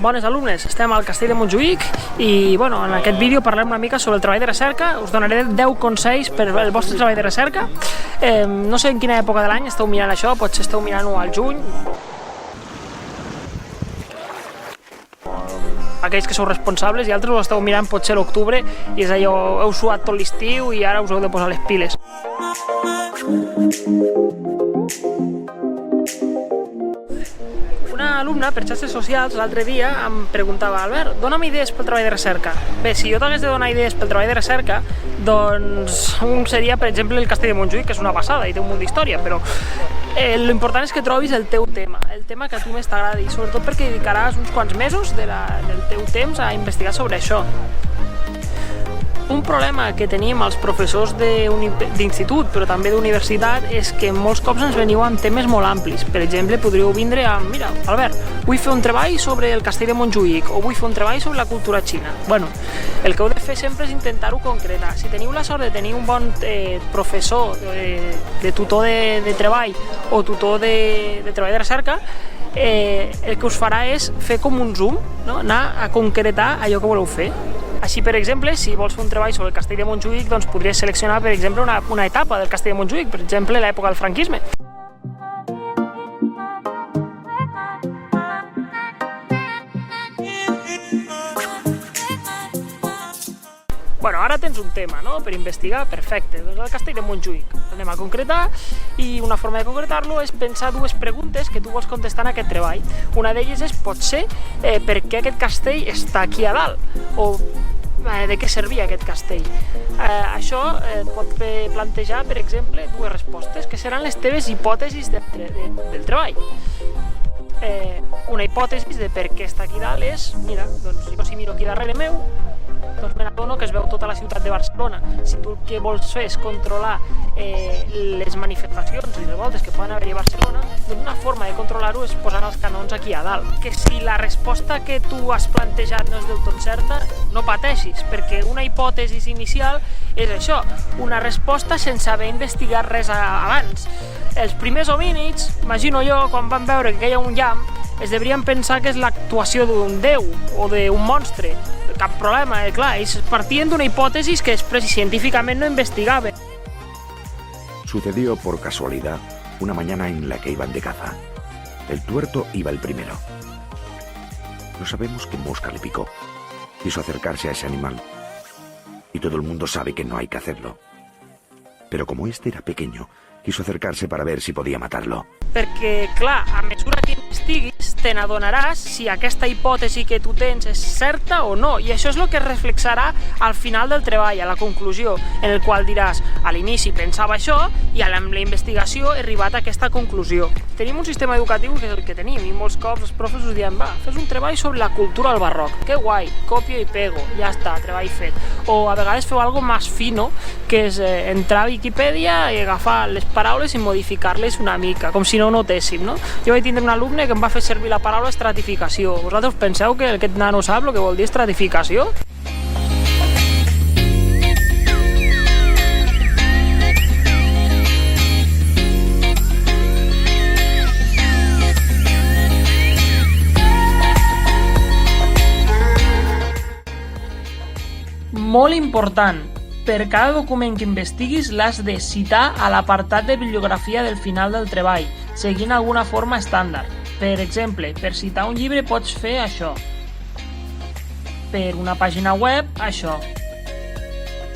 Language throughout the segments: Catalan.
Bones alumnes, estem al Castell de Montjuïc i en aquest vídeo parlem una mica sobre el treball de recerca. Us donaré 10 consells per al vostre treball de recerca. No sé en quina època de l'any esteu mirant això, potser esteu mirant-ho al juny. Aquells que sou responsables i altres ho esteu mirant potser a l'octubre i és allò, heu suat tot l'estiu i ara us heu de posar les piles. Una alumna per xarxes socials l'altre dia em preguntava: Albert, dona'm idees pel treball de recerca. Bé, si jo t'hagués de donar idees pel treball de recerca, doncs un seria, per exemple, el Castell de Montjuïc, que és una passada i té un munt d'història, però l'important és que trobis el teu tema, el tema que a tu més t'agradi, sobretot perquè dedicaràs uns quants mesos del teu temps a investigar sobre això. Un problema que tenim els professors d'institut, però també d'universitat, és que molts cops ens veniu amb temes molt amplis. Per exemple, podríeu vindre amb: mira, Albert, vull fer un treball sobre el Castell de Montjuïc o vull fer un treball sobre la cultura xina. El que heu de fer sempre és intentar-ho concretar. Si teniu la sort de tenir un bon professor de tutor de treball o tutor de treball de recerca, el que us farà és fer com un zoom, no? Anar a concretar allò que voleu fer. Així, per exemple, si vols fer un treball sobre el Castell de Montjuïc, doncs podries seleccionar, per exemple, una etapa del Castell de Montjuïc, per exemple, l'època del franquisme. Ara tens un tema, no?, per investigar, perfecte, doncs el Castell de Montjuïc. Anem a concretar i una forma de concretar-lo és pensar dues preguntes que tu vols contestar en aquest treball. Una d'elles és, potser, per què aquest castell està aquí a dalt? O de què servia aquest castell? Això et pot plantejar, per exemple, dues respostes, que seran les teves hipòtesis del treball. Una hipòtesi de per què està aquí dalt és: mira, doncs jo si miro aquí darrere meu, doncs me n'adono que es veu tota la ciutat de Barcelona. Si tu el que vols fer és controlar les manifestacions i revoltes que poden haver-hi a Barcelona, doncs una forma de controlar-ho és posant els canons aquí a dalt. Que si la resposta que tu has plantejat no és del tot certa, no pateixis, perquè una hipòtesi inicial és això, una resposta sense haver investigat res abans. Els primers homínids, imagino jo, quan van veure que hi ha un llamp, es deurien pensar que és l'actuació d'un déu o d'un monstre. Cap problema, clar, ells partien d'una hipòtesi que després científicament no investigaven. Sucedió por casualidad una mañana en la que iban de caza. El tuerto iba el primero. No sabemos qué mosca le picó. Quiso acercarse a ese animal. Y todo el mundo sabe que no hay que hacerlo. Pero como este era pequeño, quiso acercarse para ver si podía matarlo. Perquè, clar, a mesura que investiguis, te n'adonaràs si aquesta hipòtesi que tu tens és certa o no, i això és el que es reflexarà al final del treball, a la conclusió, en el qual diràs: a l'inici pensava això i amb la investigació he arribat a aquesta conclusió. Tenim un sistema educatiu que és el que tenim i molts cops els profes us diuen: va, fes un treball sobre la cultura del barroc. Que guai, copio i pego, ja està, treball fet. O a vegades feu algo más fino, que és entrar a Wikipedia i agafar les paraules i modificar-les una mica, com si no ho notéssim, no? Jo vaig tindre un alumne que em va fer servir la paraula estratificació. Vosaltres penseu que aquest nano sap el que vol dir estratificació? Molt important, per cada document que investiguis l'has de citar a l'apartat de bibliografia del final del treball, seguint alguna forma estàndard. Per exemple, per citar un llibre pots fer això. Per una pàgina web, això.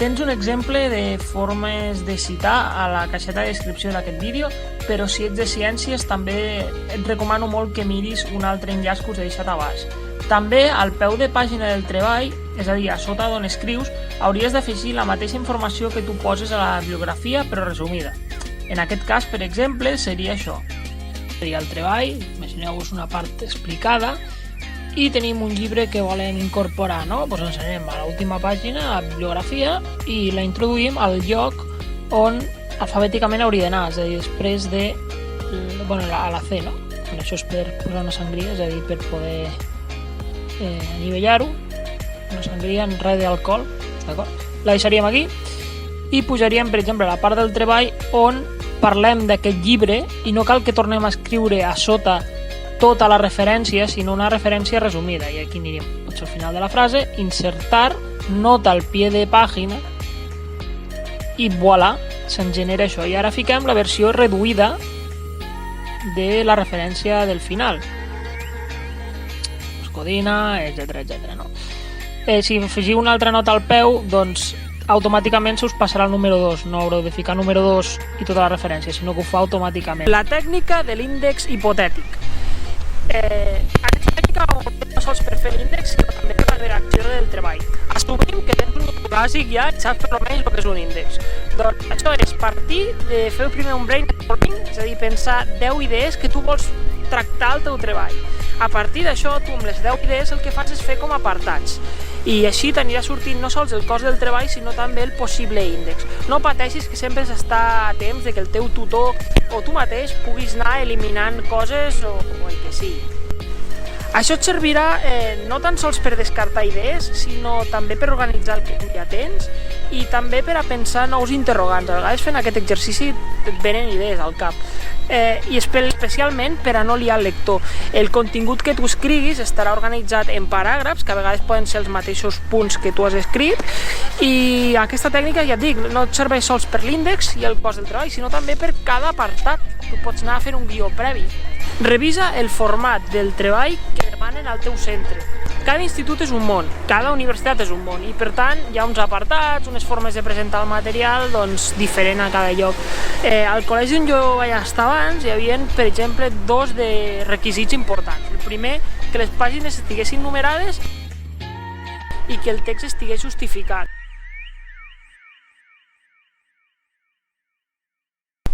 Tens un exemple de formes de citar a la caixeta de descripció d'aquest vídeo, però si ets de ciències també et recomano molt que miris un altre enllaç que us he deixat a baix. També al peu de pàgina del treball, és a dir, a sota d'on escrius, hauries d'afegir la mateixa informació que tu poses a la bibliografia, però resumida. En aquest cas, per exemple, seria això. Seria el treball, imagineu-vos una part explicada, i tenim un llibre que volem incorporar, no? Doncs ens anem a l'última pàgina, a la bibliografia, i la introduïm al lloc on alfabèticament hauria d'anar, és a dir, després de... a la C, no? Això és per posar una sangria, és a dir, per poder anivellar-ho, una sangria en res d'alcohol, d'acord? La deixaríem aquí i pujaríem, per exemple, a la part del treball on parlem d'aquest llibre i no cal que tornem a escriure a sota tota la referència, sinó una referència resumida. I aquí anirem al final de la frase, insertar nota al pie de pàgina i voilà, se'ns genera això. I ara fiquem la versió reduïda de la referència del final. Codina, etc. No? Si afegiu una altra nota al peu, doncs automàticament se us passarà el número 2. No haureu de ficar número 2 i tota la referència, sinó que ho fa automàticament. La tècnica de l'índex hipotètic. Aquesta tècnica no sols per fer l'índex, sinó també per la redacció del treball. Assumim que tens un nivell bàsic ja i saps per almenys el que és un índex. Doncs això és partir de fer primer un brainstorming, és a dir, pensar 10 idees que tu vols tractar el teu treball. A partir d'això, tu amb les 10 idees el que fas és fer com apartats. I així t'anirà sortint no sols el cost del treball, sinó també el possible índex. No pateixis que sempre s'està a temps de que el teu tutor o tu mateix puguis anar eliminant coses o el que sigui. Això et servirà no tan sols per descartar idees, sinó també per organitzar el que tu ja tens i també per a pensar nous interrogants. A vegades fent aquest exercici et venen idees al cap. I especialment per a no liar el lector. El contingut que tu escriguis estarà organitzat en paràgrafs, que a vegades poden ser els mateixos punts que tu has escrit, i aquesta tècnica, ja et dic, no et serveix sols per l'índex i el cost del treball, sinó també per cada apartat. Tu pots anar a fer un guió previ. Revisa el format del treball que demanen al teu centre. Cada institut és un món, cada universitat és un món i per tant hi ha uns apartats, unes formes de presentar el material diferent a cada lloc. Al col·legi on jo vaig estar abans hi havia, per exemple, 2 de requisits importants. El primer, que les pàgines estiguessin numerades i que el text estigués justificat.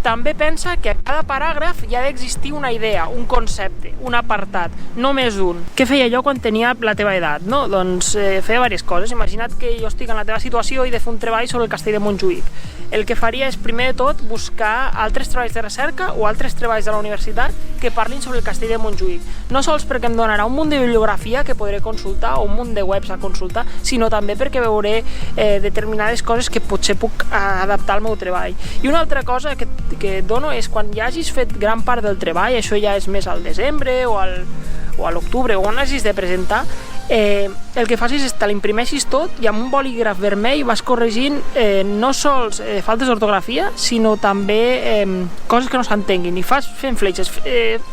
També pensa que a cada paràgraf hi ha d'existir una idea, un concepte, un apartat, només un. Què feia jo quan tenia la teva edat? No? Doncs feia diverses coses. Imagina't que jo estic en la teva situació i he de fer un treball sobre el castell de Montjuïc. El que faria és, primer de tot, buscar altres treballs de recerca o altres treballs de la universitat que parlin sobre el castell de Montjuïc. No sols perquè em donarà un munt de bibliografia que podré consultar o un munt de webs a consultar, sinó també perquè veuré determinades coses que potser puc adaptar al meu treball. I una altra cosa que et dono és quan ja hagis fet gran part del treball, això ja és més al desembre o a l'octubre, o on hagis de presentar, el que facis és te l'imprimeixis tot i amb un bolígraf vermell vas corregint no sols faltes d'ortografia, sinó també coses que no s'entenguin i fent fletxes.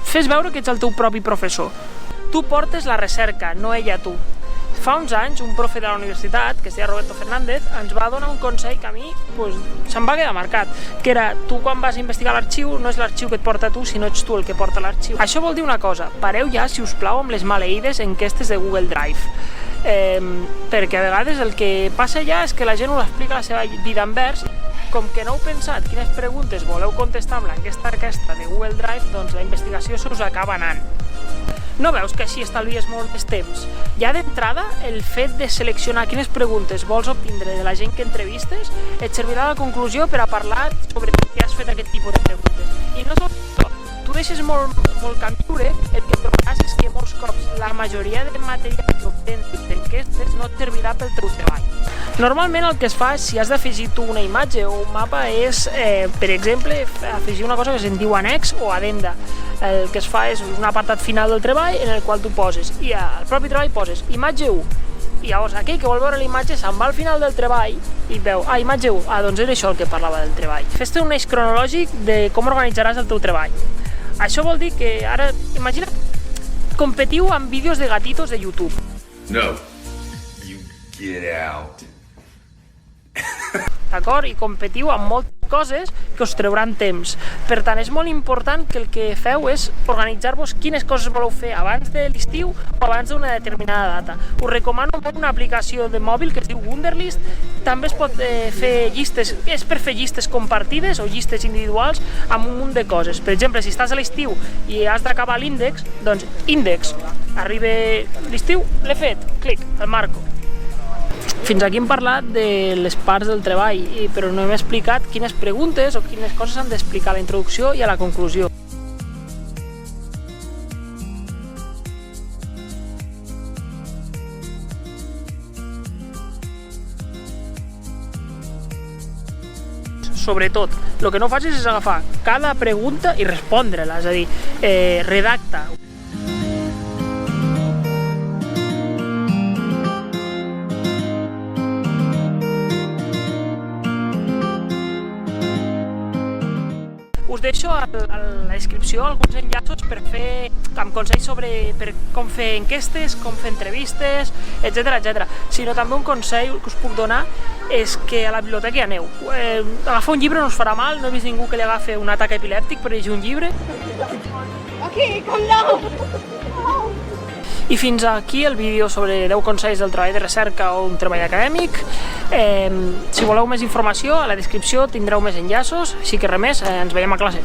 Fes veure que ets el teu propi professor. Tu portes la recerca, no ella tu. Fa uns anys, un profe de la universitat, que es deia Roberto Fernández, ens va donar un consell que a mi se'm va quedar marcat, que era, tu quan vas a investigar l'arxiu, no és l'arxiu que et porta tu, sinó ets tu el que porta l'arxiu. Això vol dir una cosa, pareu ja, si us plau, amb les maleïdes enquestes de Google Drive, perquè a vegades el que passa ja és que la gent ho explica la seva vida en vers. Com que no heu pensat quines preguntes voleu contestar amb l'enquesta aquesta de Google Drive, doncs la investigació se us acaba anant. No veus que així estalvies molt més temps? Ja d'entrada, el fet de seleccionar quines preguntes vols obtindre de la gent que entrevistes et servirà de conclusió per a parlar sobre per què has fet aquest tipus de preguntes. I no tot això, tu deixes molt camp lliure, el que trobaràs és que molts cops la majoria de material que obtens d'enquestes no et servirà pel teu treball. Normalment el que es fa, si has d'afegir tu una imatge o un mapa, és, per exemple, afegir una cosa que se'n diu annex o addenda. El que es fa és un apartat final del treball en el qual tu poses, i al propi treball poses imatge 1, i llavors aquell que vol veure la imatge se'n va al final del treball i veu, imatge 1, doncs era això el que parlava del treball. Fes-te un eix cronològic de com organitzaràs el teu treball. Això vol dir que ara, imagina't, competiu amb vídeos de gatitos de YouTube. No, you get out. D'acord? I competiu amb moltes coses que us trauran temps. Per tant, és molt important que el que feu és organitzar-vos quines coses voleu fer abans de l'estiu o abans d'una determinada data. Us recomano una aplicació de mòbil que es diu Wunderlist. També es pot fer llistes, és per fer llistes compartides o llistes individuals amb un munt de coses. Per exemple, si estàs a l'estiu i has d'acabar l'índex, doncs índex. Arriba l'estiu, l'he fet, clic, el marco. Fins aquí hem parlat de les parts del treball, però no hem explicat quines preguntes o quines coses han d'explicar a la introducció i a la conclusió. Sobretot, el que no facis és agafar cada pregunta i respondre-la, és a dir, redacta. Us deixo a la descripció alguns enllaços per fer amb consells sobre com fer enquestes, com fer entrevistes, etc. Sinó també un consell que us puc donar és que a la biblioteca hi aneu. Agafar un llibre no us farà mal, no he vist ningú que li agafi un atac epilèptic per llegir un llibre. Okay, calm down. I fins aquí el vídeo sobre 10 consells del treball de recerca o un treball acadèmic. Si voleu més informació, a la descripció tindreu més enllaços, així que res més, ens veiem a classe.